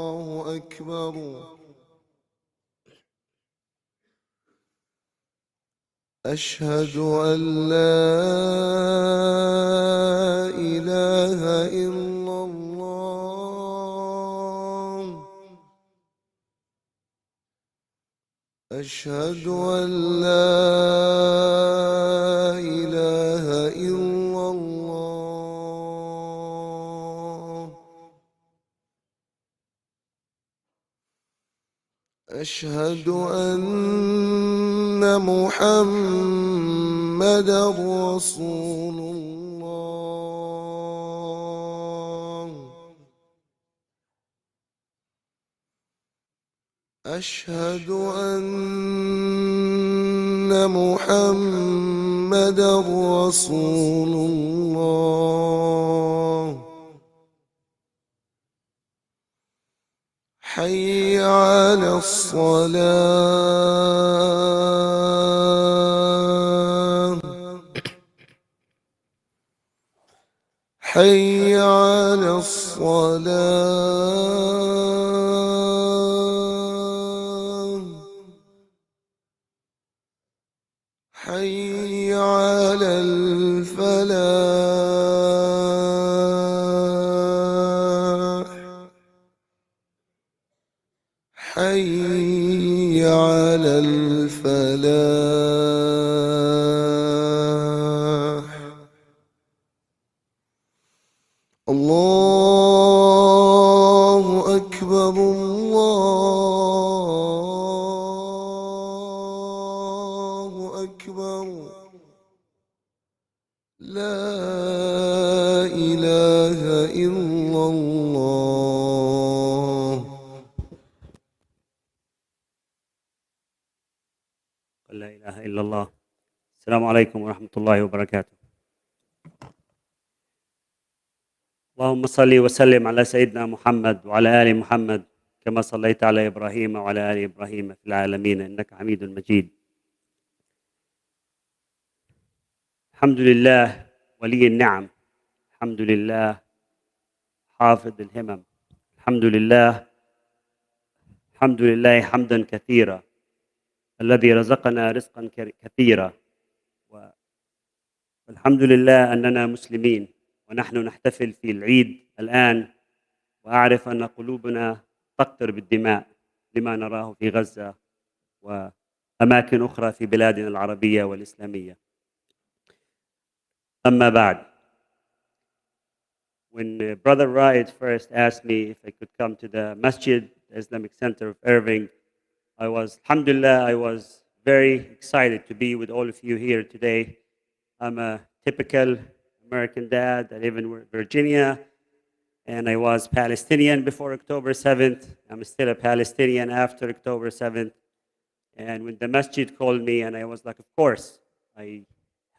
الله أكبر. أشهد أن لا إله إلا الله. أشهد أن لا إله إلا الله. أشهد أن محمدا رسول الله. أشهد أن محمدا رسول الله. حي على الصلاة. حي على الصلاة. حي على الفلاح. حي على الفلاح. الله أكبر. الله أكبر. لا إله إلا الله. لا إله إلا الله. السلام عليكم ورحمة الله وبركاته. اللهم صل وسلم على سيدنا محمد وعلى آل محمد كما صليت على إبراهيم وعلى آل إبراهيم في العالمين إنك حميد مجيد. الحمد لله ولي النعم، الحمد لله حافظ الهمم، الحمد لله حمدا كثيرا الذي رزقنا رزقا كثيرا، والحمد لله أننا مسلمين ونحن نحتفل في العيد الآن، وأعرف أن قلوبنا تقطر بالدماء لما نراه في غزة وأماكن أخرى في بلادنا العربية والإسلامية. أما بعد, when Brother Raed first asked me if I could come to the Masjid, the Islamic Center of Irving, alhamdulillah, I was very excited to be with all of you here today. I'm a typical American dad. I live in Virginia, and I was Palestinian before October 7th. I'm still a Palestinian after October 7th. And when the Masjid called me, and I was like, of course, I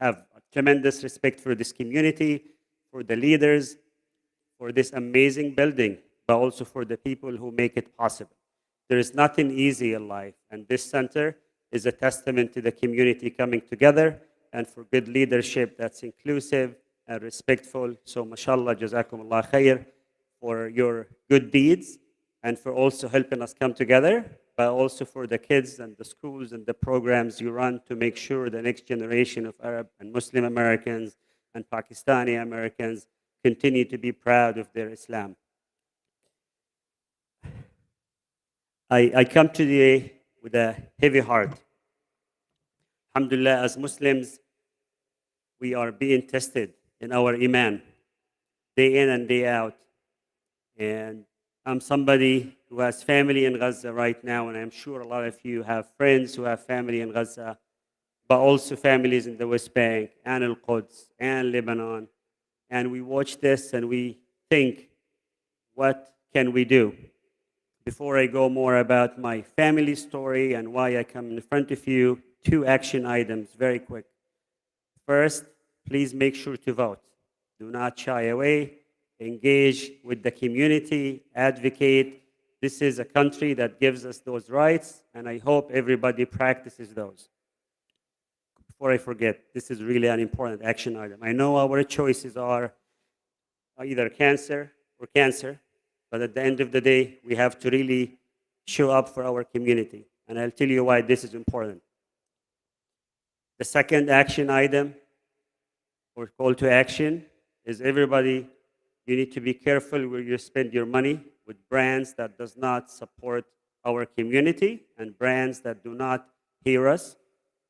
have a tremendous respect for this community, for the leaders, for this amazing building, but also for the people who make it possible. There is nothing easy in life, and this center is a testament to the community coming together and for good leadership that's inclusive and respectful. So, mashallah, jazakumullah khair for your good deeds and for also helping us come together, but also for the kids and the schools and the programs you run to make sure the next generation of Arab and Muslim Americans and Pakistani Americans continue to be proud of their Islam. I come today with a heavy heart. Alhamdulillah, as Muslims, we are being tested in our iman day in and day out. And I'm somebody who has family in Gaza right now, and I'm sure a lot of you have friends who have family in Gaza, but also families in the West Bank and Al-Quds and Lebanon. And we watch this and we think, what can we do? Before I go more about my family story and why I come in front of you, 2 action items, very quick. First, please make sure to vote. Do not shy away. Engage with the community, advocate. This is a country that gives us those rights, and I hope everybody practices those. Before I forget, this is really an important action item. I know our choices are either cancer or cancer, But at the end of the day, we have to really show up for our community. And I'll tell you why this is important. The second action item or call to action is everybody, you need to be careful where you spend your money with brands that does not support our community and brands that do not hear us.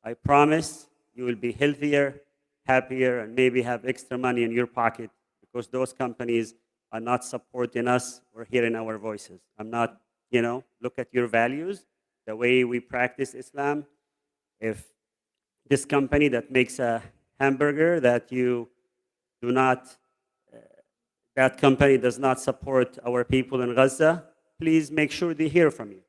I promise you will be healthier, happier, and maybe have extra money in your pocket because those companies are not supporting us or hearing our voices. I'm not, look at your values, the way we practice Islam. If this company that makes a hamburger that you do not, that company does not support our people in Gaza, please make sure they hear from you.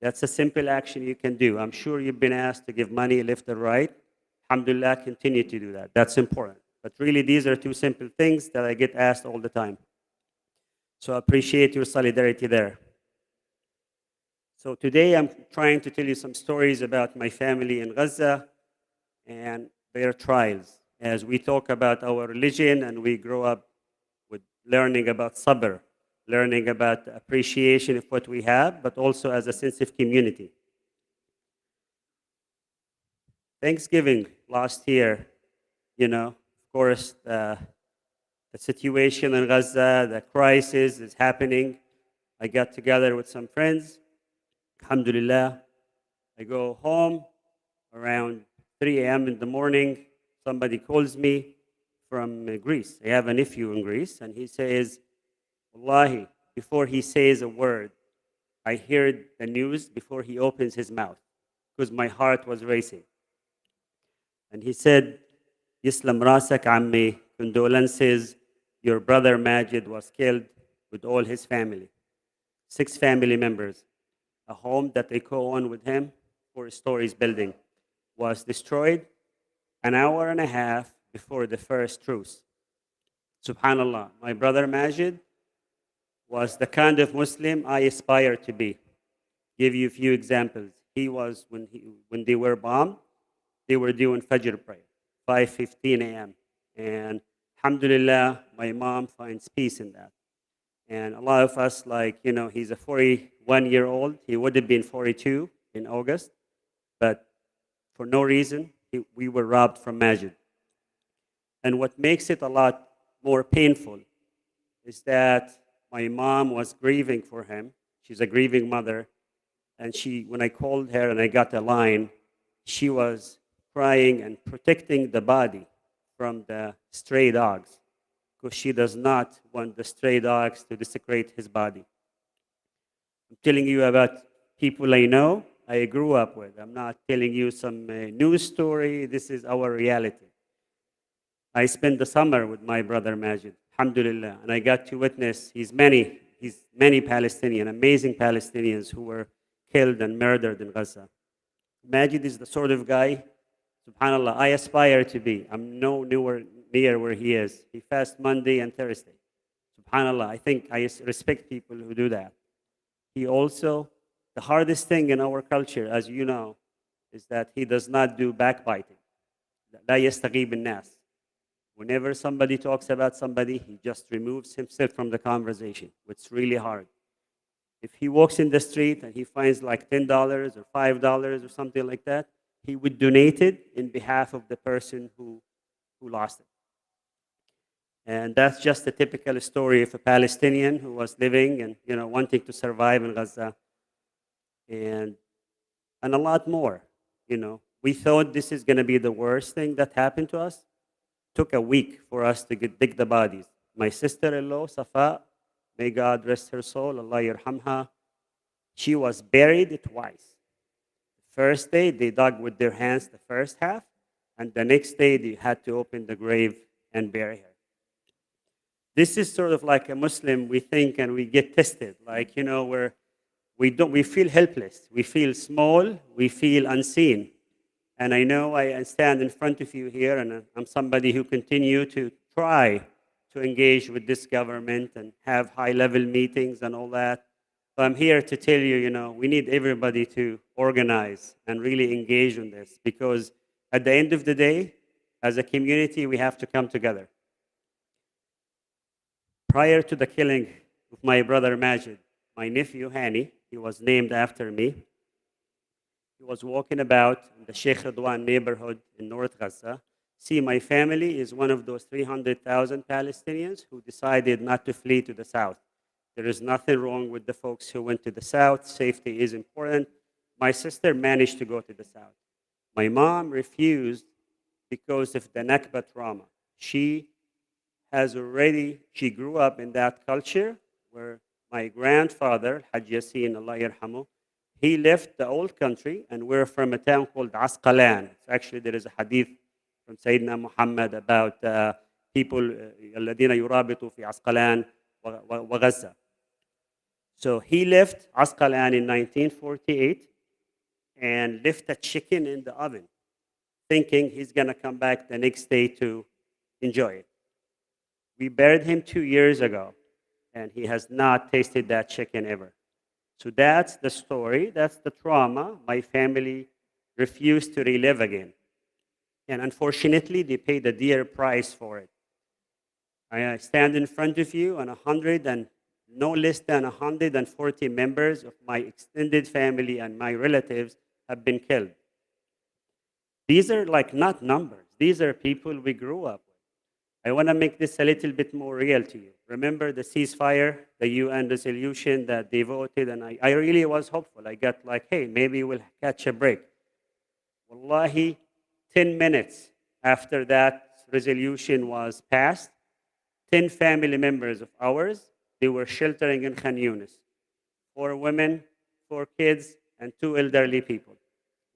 That's a simple action you can do. I'm sure you've been asked to give money left or right. Alhamdulillah, continue to do that. That's important. But really, these are two simple things that I get asked all the time. So I appreciate your solidarity there. So today I'm trying to tell you some stories about my family in Gaza and their trials. As we talk about our religion and we grow up with learning about Sabar, learning about appreciation of what we have, but also as a sense of community. Thanksgiving last year, of course, the situation in Gaza, the crisis is happening. I got together with some friends. Alhamdulillah, I go home around 3 a.m. in the morning. Somebody calls me from Greece. I have a nephew in Greece, and he says, Wallahi, before he says a word, I heard the news before he opens his mouth because my heart was racing. And he said, Yislam Rasak Ammi, condolences, your brother Majid was killed with all his family. 6 family members. A home that they co-own with him, 4 stories building, was destroyed an hour and a half before the first truce. Subhanallah, my brother Majid was the kind of Muslim I aspire to be. Give you a few examples. He was, when they were bombed, they were doing Fajr prayer, 5:15 a.m. And alhamdulillah, my mom finds peace in that. And a lot of us, he's a 41-year-old. He would have been 42 in August, but for no reason, we were robbed from Masjid. And what makes it a lot more painful is that my mom was grieving for him. She's a grieving mother. And when I called her and I got a line, she was crying and protecting the body from the stray dogs because she does not want the stray dogs to desecrate his body. I'm telling you about people I know, I grew up with. I'm not telling you some news story. This is our reality. I spent the summer with my brother Majid, alhamdulillah, and I got to witness his many Palestinian, amazing Palestinians who were killed and murdered in Gaza. Majid is the sort of guy, subhanallah, I aspire to be. I'm nowhere near where he is. He fasts Monday and Thursday. Subhanallah, I think I respect people who do that. He also, the hardest thing in our culture, as you know, is that he does not do backbiting. لا يستغيب الناس. Whenever somebody talks about somebody, he just removes himself from the conversation. It's really hard. If he walks in the street and he finds like $10 or $5 or something like that, he would donate it in behalf of the person who lost it. And that's just a typical story of a Palestinian who was living and wanting to survive in Gaza, and a lot more. We thought this is going to be the worst thing that happened to us. Took a week for us to dig the bodies. My sister-in-law, Safa, may God rest her soul, Allah yarhamha, she was buried twice. First day, they dug with their hands the first half, and the next day, they had to open the grave and bury her. This is sort of like a Muslim, we think, and we get tested. Where we feel helpless, we feel small, we feel unseen. And I know I stand in front of you here, and I'm somebody who continue to try to engage with this government and have high-level meetings and all that. So I'm here to tell you, we need everybody to organize and really engage in this, because at the end of the day, as a community, we have to come together. Prior to the killing with my brother Majid. My nephew Hani, he was named after me. He was walking about in the Sheikh Ridwan neighborhood in North Gaza. See, my family is one of those 300,000 Palestinians who decided not to flee to the south. There is nothing wrong with the folks who went to the south. Safety is important. My sister managed to go to the south. My mom refused because of the Nakba trauma. She grew up in that culture where my grandfather, Haj Yassin, Allah yarhamu, he left the old country and we're from a town called Asqalan. Actually, there is a hadith from Sayyidina Muhammad about people الذين يرابطوا في عسقلان وغزة. So he left Asqalan in 1948 and left a chicken in the oven, thinking he's going to come back the next day to enjoy it. We buried him 2 years ago, and he has not tasted that chicken ever. So that's the story, that's the trauma my family refused to relive again. And unfortunately, they paid a dear price for it. I stand in front of you, and no less than 140 members of my extended family and my relatives have been killed. These are like not numbers. These are people we grew up with. I want to make this a little bit more real to you. Remember the ceasefire, the UN resolution that they voted, and I really was hopeful. I got like, hey, maybe we'll catch a break. Wallahi, 10 minutes after that resolution was passed, 10 family members of ours, they were sheltering in Khan Yunis. 4 women, 4 kids, and 2 elderly people.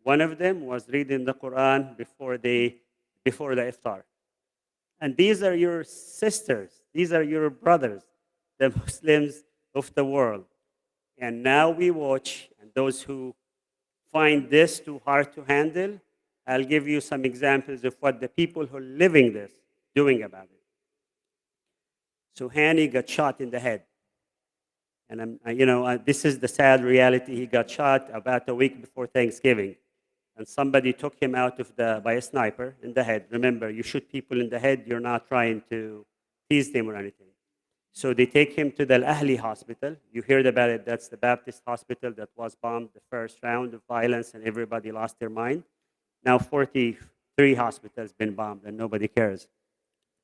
One of them was reading the Quran before the iftar. And these are your sisters, these are your brothers, the Muslims of the world. And now we watch, and those who find this too hard to handle, I'll give you some examples of what the people who are living this doing about it. So Hani got shot in the head. And this is the sad reality. He got shot about a week before Thanksgiving. And somebody took him out by a sniper in the head. Remember, you shoot people in the head, you're not trying to tease them or anything. So they take him to the Al-Ahli hospital. You heard about it. That's the Baptist hospital that was bombed the first round of violence and everybody lost their mind. Now 43 hospitals been bombed and nobody cares.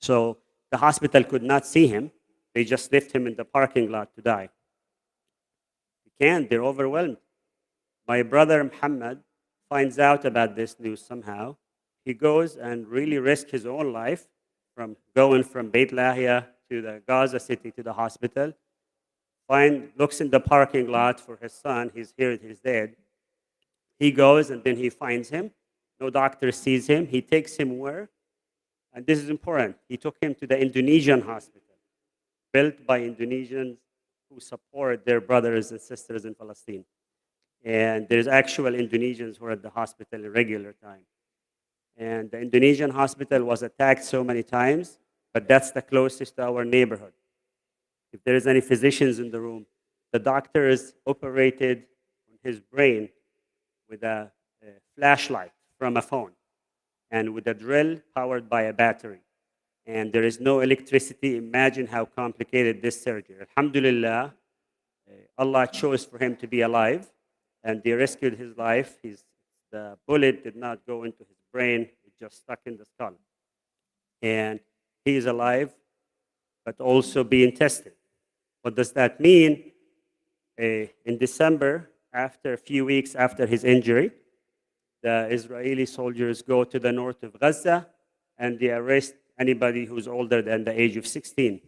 So the hospital could not see him. They just left him in the parking lot to die. They can't. They're overwhelmed. My brother Muhammad finds out about this news somehow. He goes and really risks his own life from going from Beit Lahia to the Gaza city to the hospital. Looks in the parking lot for his son. He's dead. He goes and then he finds him. No doctor sees him. He takes him where? And this is important. He took him to the Indonesian hospital, built by Indonesians who support their brothers and sisters in Palestine. And there's actual Indonesians who are at the hospital in regular time. And the Indonesian hospital was attacked so many times, but that's the closest to our neighborhood. If there is any physicians in the room, the doctors operated on his brain with a flashlight from a phone and with a drill powered by a battery. And there is no electricity. Imagine how complicated this surgery. Alhamdulillah, Allah chose for him to be alive. And they rescued his life. The bullet did not go into his brain, it just stuck in the skull. And he is alive, but also being tested. What does that mean? In December, after a few weeks after his injury, the Israeli soldiers go to the north of Gaza and they arrest anybody who's older than the age of 16,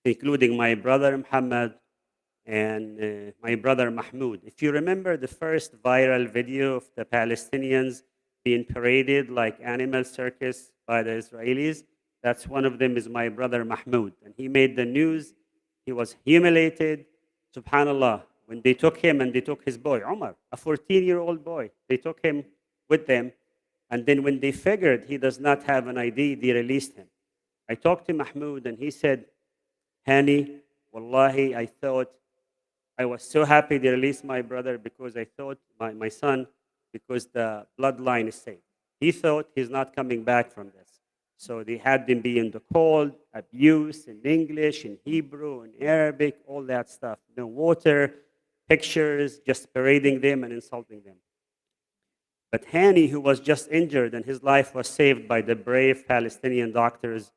including my brother Muhammad, and my brother Mahmoud. If you remember the first viral video of the Palestinians being paraded like animal circus by the Israelis, that's one of them is my brother Mahmoud. And he made the news. He was humiliated. Subhanallah. When they took him and they took his boy, Omar, a 14-year-old boy, they took him with them. And then when they figured he does not have an ID, they released him. I talked to Mahmoud and he said, Hani, wallahi, I was so happy they released my brother because I thought, my son, because the bloodline is safe. He thought he's not coming back from this. So they had them be in the cold, abuse in English, in Hebrew, in Arabic, all that stuff. No water, pictures, just parading them and insulting them. But Hani, who was just injured and his life was saved by the brave Palestinian doctors,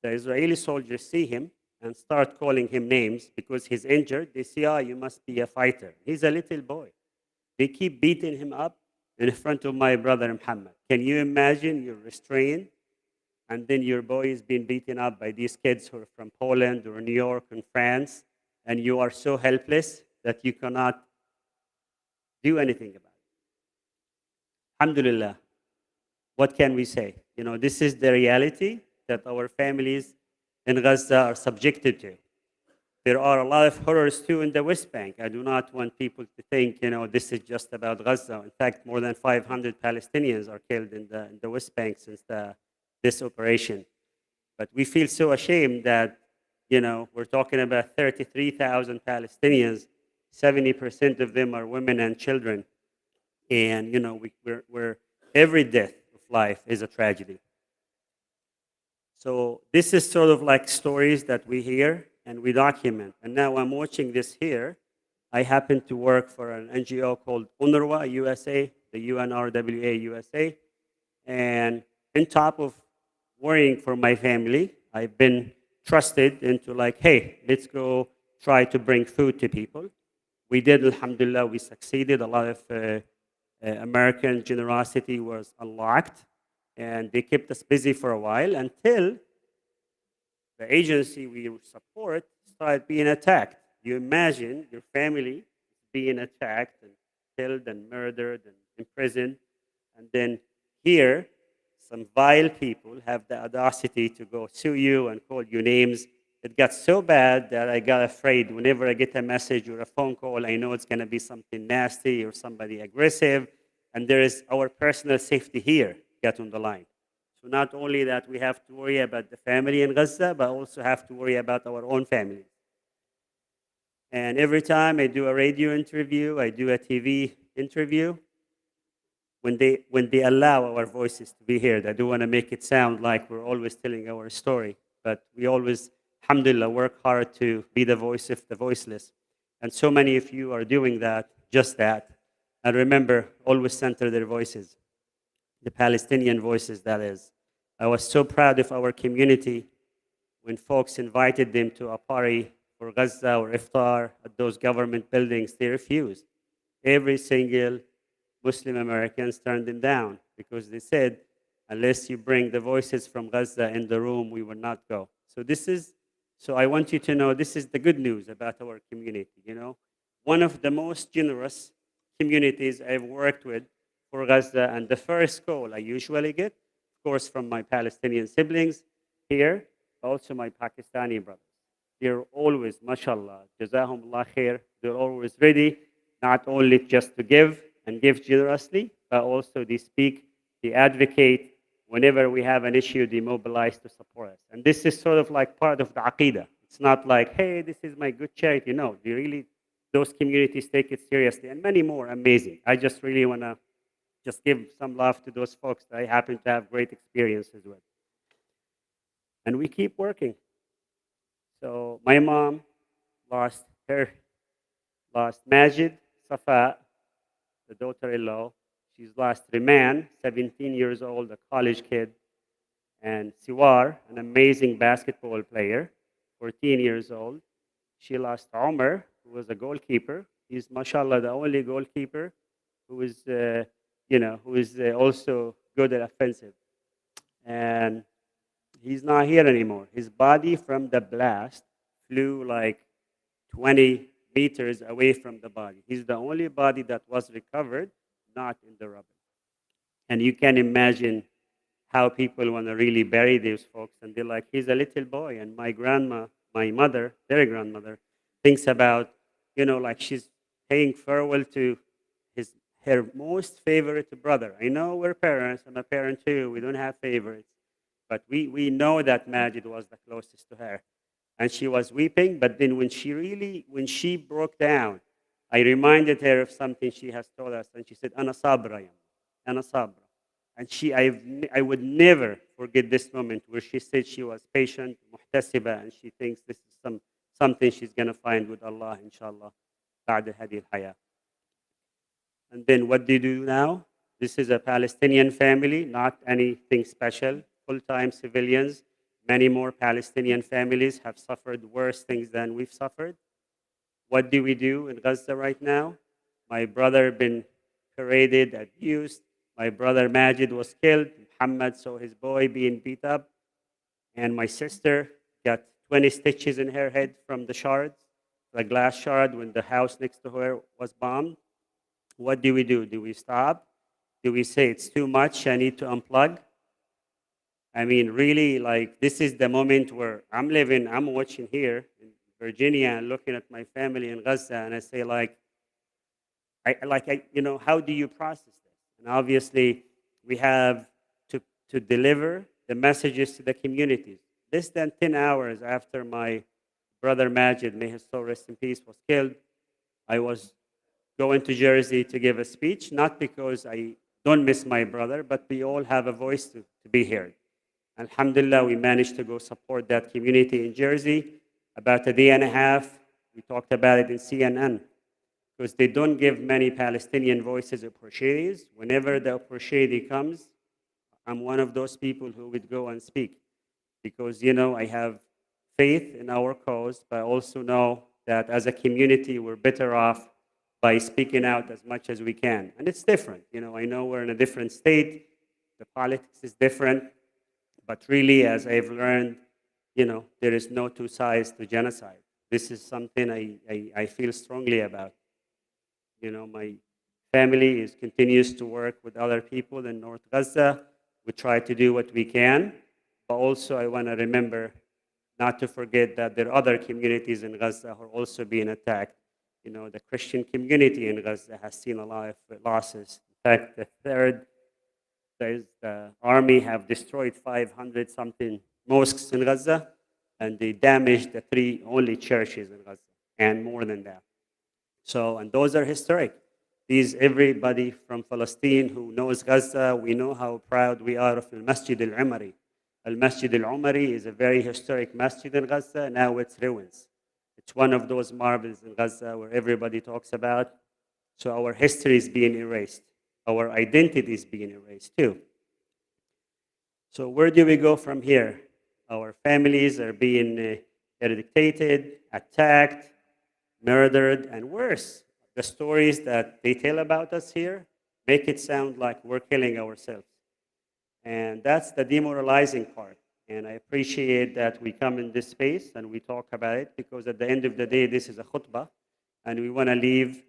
the Israeli soldiers see him and start calling him names because he's injured. They say, "Ah, you must be a fighter." He's a little boy. They keep beating him up in front of my brother Muhammad. Can you imagine? You're restrained, and then your boy is being beaten up by these kids who are from Poland or New York and France, and you are so helpless that you cannot do anything about it. Alhamdulillah. What can we say? You know, this is the reality that our families in Gaza are subjected to. There are a lot of horrors too in the West Bank. I do not want people to think, you know, this is just about Gaza. In fact, more than 500 Palestinians are killed in the West Bank since this operation. But we feel so ashamed that, you know, we're talking about 33,000 Palestinians. 70% of them are women and children. And, you know, we're every death of life is a tragedy. So this is sort of like stories that we hear and we document. And now I'm watching this here. I happen to work for an NGO called UNRWA USA, the UNRWA USA. And on top of worrying for my family, I've been trusted into like, hey, let's go try to bring food to people. We did, alhamdulillah, we succeeded. A lot of American generosity was unlocked. And they kept us busy for a while until the agency we support started being attacked. You imagine your family being attacked and killed and murdered and imprisoned. And then here, some vile people have the audacity to go sue you and call you names. It got so bad that I got afraid. Whenever I get a message or a phone call, I know it's going to be something nasty or somebody aggressive. And there is our personal safety here get on the line. So not only that we have to worry about the family in Gaza, but also have to worry about our own family. And every time I do a radio interview, I do a TV interview, when they allow our voices to be heard, I do want to make it sound like we're always telling our story, but we always, alhamdulillah, work hard to be the voice of the voiceless. And so many of you are doing that, just that. And remember, always center their voices. The Palestinian voices, that is. I was so proud of our community when folks invited them to a party for Gaza or iftar at those government buildings. They refused. Every single Muslim Americans turned them down because they said, unless you bring the voices from Gaza in the room, we will not go. So I want you to know this is the good news about our community. You know, one of the most generous communities I've worked with for Gaza, and the first call I usually get, of course, from my Palestinian siblings here, also my Pakistani brothers. They're always, mashallah, jazahumullah khair, they're always ready, not only just to give and give generously, but also they speak, they advocate. Whenever we have an issue, they mobilize to support us. And this is sort of like part of the aqidah. It's not like, hey, this is my good charity. No, they really, those communities take it seriously, and many more amazing. I just really want to just give some love to those folks that I happen to have great experiences with. And we keep working. So my mom lost Masjid, Safa, the daughter-in-law. She's lost Riman, 17 years old, a college kid, and Siwar, an amazing basketball player, 14 years old. She lost Omar, who was a goalkeeper. He's, mashallah, the only goalkeeper who is, also good at offensive. And he's not here anymore. His body from the blast flew like 20 meters away from the body. He's the only body that was recovered, not in the rubble. And you can imagine how people want to really bury these folks. And they're like, he's a little boy. And my grandma, my mother, their grandmother, thinks about, like she's paying farewell to her most favorite brother. I know we're parents. I'm a parent too. We don't have favorites. But we know that Majid was the closest to her. And she was weeping. But then when she broke down, I reminded her of something she has told us. And she said, Ana sabra, Ana sabra. And I would never forget this moment where she said she was patient, muhtasiba, and she thinks this is something she's going to find with Allah, inshallah, بعد هذه الحياة. And then what do you do now? This is a Palestinian family, not anything special, full-time civilians. Many more Palestinian families have suffered worse things than we've suffered. What do we do in Gaza right now? My brother been paraded, abused. My brother Majid was killed. Muhammad saw his boy being beat up. And my sister got 20 stitches in her head from the shards, the glass shard when the house next to her was bombed. What do? Do we stop? Do we say it's too much? I need to unplug? I mean, really, like, this is the moment where I'm watching here in Virginia and looking at my family in Gaza, and I say, how do you process this? And obviously, we have to deliver the messages to the communities. Less than 10 hours after my brother Majid, may his soul rest in peace, was killed, I was going to Jersey to give a speech, not because I don't miss my brother, but we all have a voice to be heard. Alhamdulillah, we managed to go support that community in Jersey. About a day and a half, we talked about it in CNN, because they don't give many Palestinian voices opportunities. Whenever the opportunity comes, I'm one of those people who would go and speak, because, I have faith in our cause, but I also know that as a community, we're better off by speaking out as much as we can. And it's different. I know we're in a different state. The politics is different. But really, as I've learned, there is no two sides to genocide. This is something I feel strongly about. My family continues to work with other people in North Gaza. We try to do what we can. But also, I want to remember not to forget that there are other communities in Gaza who are also being attacked. The Christian community in Gaza has seen a lot of losses. In fact, the army have destroyed 500 something mosques in Gaza, and they damaged the 3 only churches in Gaza, and more than that. And those are historic. Everybody from Palestine who knows Gaza, we know how proud we are of the Masjid al-Umari. Al-Masjid al-Umari is a very historic masjid in Gaza. Now it's ruins. It's one of those marvels in Gaza where everybody talks about. So our history is being erased. Our identity is being erased too. So where do we go from here? Our families are being dictated, attacked, murdered, and worse. The stories that they tell about us here make it sound like we're killing ourselves. And that's the demoralizing part. And I appreciate that we come in this space and we talk about it, because at the end of the day, this is a khutbah, and we want to leave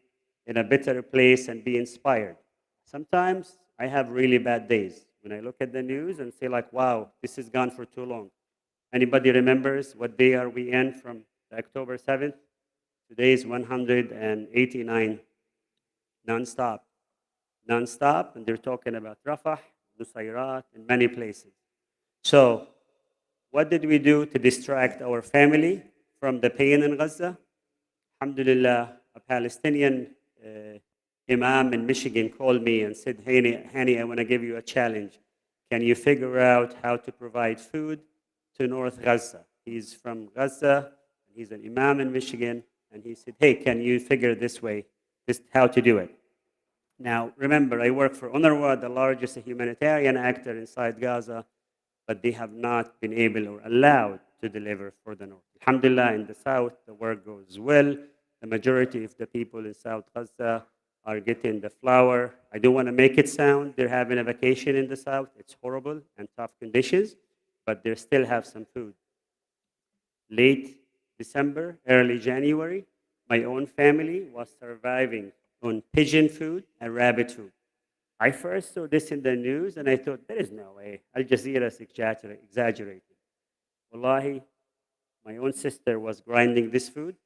in a better place and be inspired. Sometimes I have really bad days when I look at the news and say, wow, this has gone for too long. Anybody remembers what day are we in from October 7th? Today is 189 non-stop. Non-stop, and they're talking about Rafah, Nusayrat, and many places. So what did we do to distract our family from the pain in Gaza? Alhamdulillah, a Palestinian imam in Michigan called me and said, Hani, I want to give you a challenge. Can you figure out how to provide food to North Gaza? He's from Gaza, he's an imam in Michigan, and he said, hey, can you figure this how to do it? Now, remember, I work for UNRWA, the largest humanitarian actor inside Gaza, but they have not been able or allowed to deliver for the North. Alhamdulillah, in the South, the work goes well. The majority of the people in South Gaza are getting the flour. I don't want to make it sound they're having a vacation in the South. It's horrible and tough conditions, but they still have some food. Late December, early January, my own family was surviving on pigeon food and rabbit food. I first saw this in the news and I thought, there is no way. Al Jazeera is exaggerating. Wallahi, my own sister was grinding this food,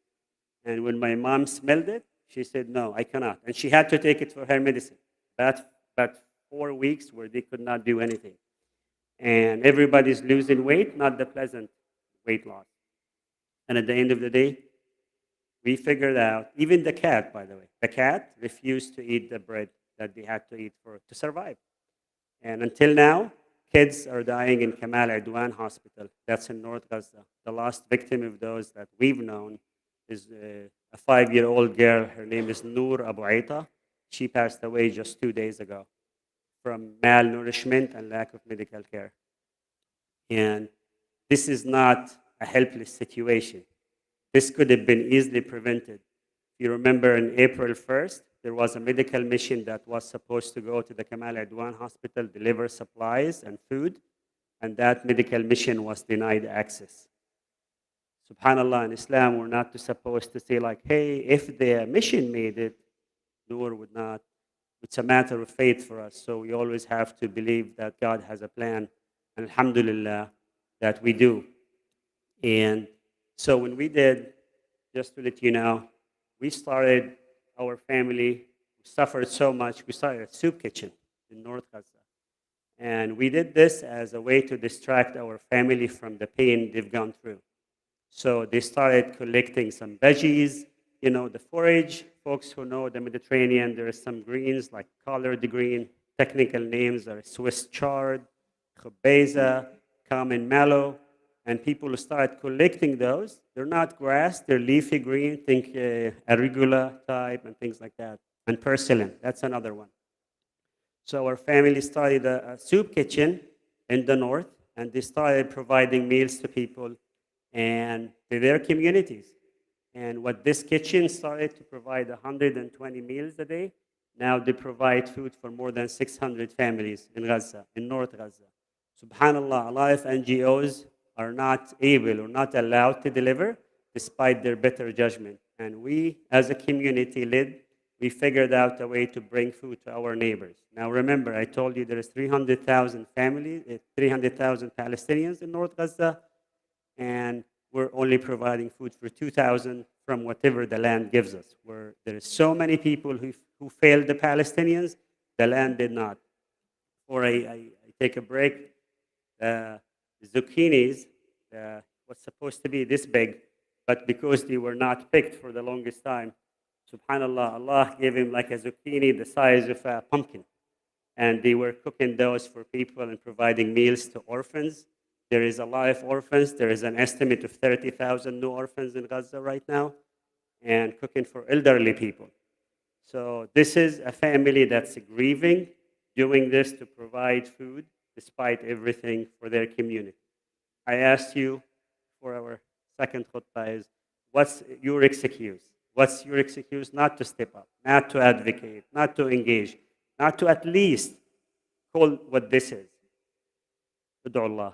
and when my mom smelled it, she said, no, I cannot. And she had to take it for her medicine. About 4 weeks where they could not do anything. And everybody's losing weight, not the pleasant weight loss. And at the end of the day, we figured out, even the cat, by the way, the cat refused to eat the bread that they had to eat to survive. And until now, kids are dying in Kamal Adwan Hospital. That's in North Gaza. The last victim of those that we've known is a 5-year-old girl. Her name is Noor Abu Aita. She passed away just 2 days ago from malnourishment and lack of medical care. And this is not a helpless situation. This could have been easily prevented. If you remember, on April 1st, there was a medical mission that was supposed to go to the Kamal Adwan Hospital, deliver supplies and food, and that medical mission was denied access. Subhanallah, in Islam, we're not supposed to say like, hey, if the mission made it, Noor would not. It's a matter of faith for us. So we always have to believe that God has a plan. And alhamdulillah, that we do. And so when we did, just to let you know, we started our family, we suffered so much, we started a soup kitchen in North Gaza. And we did this as a way to distract our family from the pain they've gone through. So they started collecting some veggies, the forage. Folks who know the Mediterranean, there are some greens like collard green. Technical names are Swiss chard, khubeza, common mallow. And people start collecting those. They're not grass, they're leafy green. Think arugula type and things like that. And persimmon, that's another one. So our family started a soup kitchen in the north, and they started providing meals to people and to their communities. And what this kitchen started to provide 120 meals a day. Now they provide food for more than 600 families in Gaza, in North Gaza. Subhanallah, a lot of NGOs are not able or not allowed to deliver despite their better judgment. And we, as a community led, we figured out a way to bring food to our neighbors. Now remember, I told you there is 300,000 families, 300,000 Palestinians in North Gaza, and we're only providing food for 2,000 from whatever the land gives us. Where there is so many people who failed the Palestinians, the land did not. Or I take a break. Zucchinis was supposed to be this big, but because they were not picked for the longest time, subhanallah, Allah gave him like a zucchini the size of a pumpkin. And they were cooking those for people and providing meals to orphans. There is a lot of orphans. There is an estimate of 30,000 new orphans in Gaza right now, and cooking for elderly people. So this is a family that's grieving, doing this to provide food despite everything for their community. I asked you for our second khutbah is, what's your excuse? What's your excuse not to step up, not to advocate, not to engage, not to at least call what this is? Udu Allah.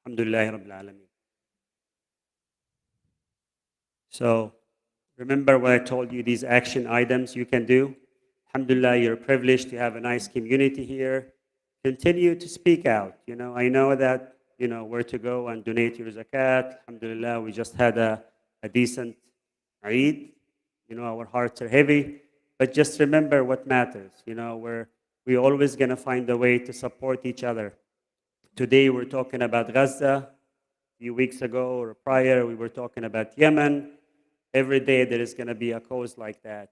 Alhamdulillah Rabbil Alameen. So remember what I told you, these action items you can do. Alhamdulillah, you're privileged to have a nice community here. Continue to speak out. I know that, where to go and donate your zakat. Alhamdulillah, we just had a decent Eid. Our hearts are heavy. But just remember what matters. We're always going to find a way to support each other. Today we're talking about Gaza. A few weeks ago or prior, we were talking about Yemen. Every day there is going to be a cause like that.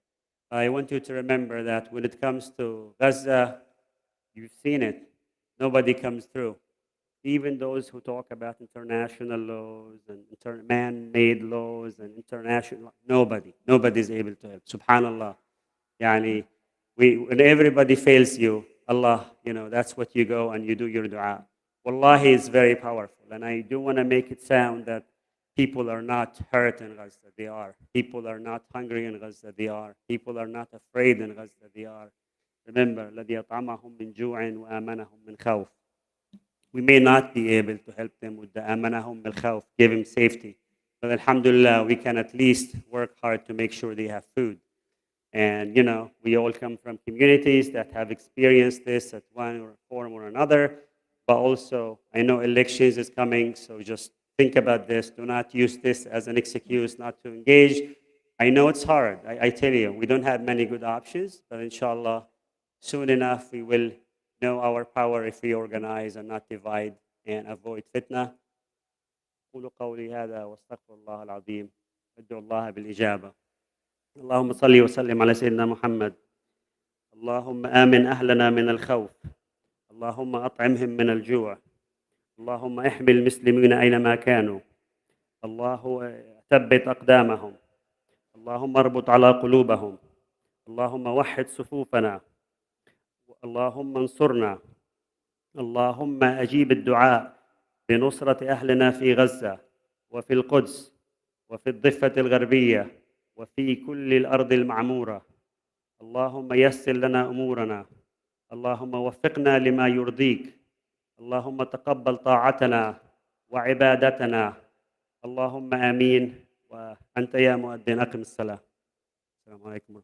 I want you to remember that when it comes to Gaza, you've seen it. Nobody comes through. Even those who talk about international laws and man-made laws and international, nobody's able to help. Subhanallah. Yani, when everybody fails you, Allah, that's what you go and you do your dua. Wallahi is very powerful. And I do want to make it sound that people are not hurt in Gaza. They are. People are not hungry in Gaza. They are. People are not afraid in Gaza. They are. Remember, الَّذِي يَطْعَمَهُم مِّن جُوعٍ وَآمَنَهُم مِّن خَوْفٍ. We may not be able to help them with the آمَنَهُم بالخوف, give them safety. But alhamdulillah, we can at least work hard to make sure they have food. And, we all come from communities that have experienced this at one form or another. But also, I know elections is coming, so just think about this. Do not use this as an excuse not to engage. I know it's hard. I tell you, we don't have many good options, but inshallah, soon enough we will know our power if we organize and not divide and avoid fitna. أقول قولي هذا واستغفر الله العظيم وأدعو الله بالإجابة. اللهم صل وسلم على سيدنا محمد. اللهم آمن أهلنا من الخوف. اللهم أطعمهم من الجوع. اللهم احمي المسلمين أينما كانوا. الله ثبت أقدامهم. اللهم اربط على قلوبهم. اللهم وحد صفوفنا. اللهم انصرنا. اللهم أجيب الدعاء بنصرة أهلنا في غزة وفي القدس وفي الضفة الغربية وفي كل الأرض المعمورة. اللهم يسر لنا أمورنا. اللهم وفقنا لما يرضيك. اللهم تقبل طاعتنا وعبادتنا. اللهم آمين. وأنت يا مؤذن أقم الصلاة. السلام عليكم.